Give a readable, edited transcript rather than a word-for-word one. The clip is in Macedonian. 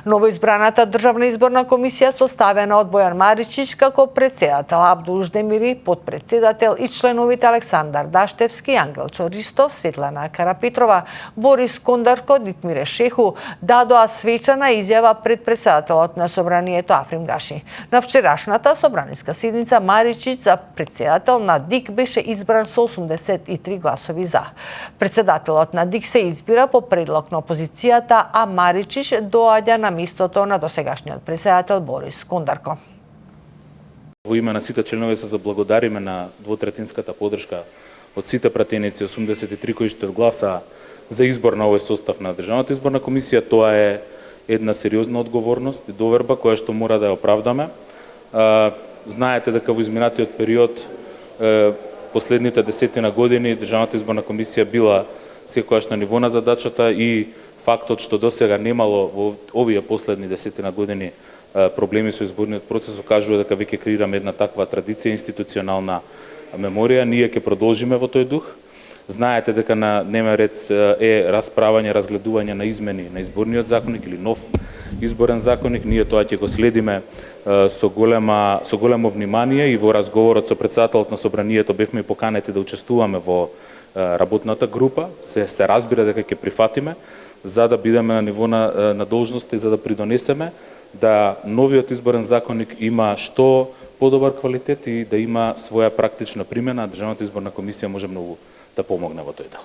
Новоизбраната државна изборна комисија составена од Бојан Маричич како председател, Абдул Ждемири потпредседател и членовите Александар Даштевски, Ангел Чористов, Светлана Карапетрова, Борис Кондарко, Дитмире Шеху дадоа свечана изјава пред председателот на собранието Африм Гаши. На вчерашната собраниска седница Маричич за председател на ДИК беше избран со 83 гласови за. Председателот на ДИК се избира по предлог на опозицијата, а Маричич доаѓа на местото на досегашниот председател Борис Кондарко. Во име на сите членови се заблагодариме на двотретинската поддршка од сите пратеници, 83 кои што гласа за избор на овој состав на Државната изборна комисија. Тоа е една сериозна одговорност и доверба која што мора да ја оправдаме. Знаете дека во изминатиот период, последните десетина години, Државната изборна комисија била секојаш на ниво на задачата и фактот што досега немало во овие последни десетина години проблеми со изборниот процес окажува дека веќе креираме една таква традиција, институционална меморија. Ние ќе продолжиме во тој дух. Знаете дека на дневен ред е расправање, разгледување на измени на изборниот законник или нов изборен законник. Ние тоа ќе го следиме со големо внимание и во разговорот со председателот на собранието бевме поканети да учествуваме во работната група. Се разбира дека ќе прифатиме за да бидеме на ниво на должност и за да придонесеме да новиот изборен законник има што подобар квалитет и да има своја практична примена. Државната изборна комисија може многу да помогне во тој дел.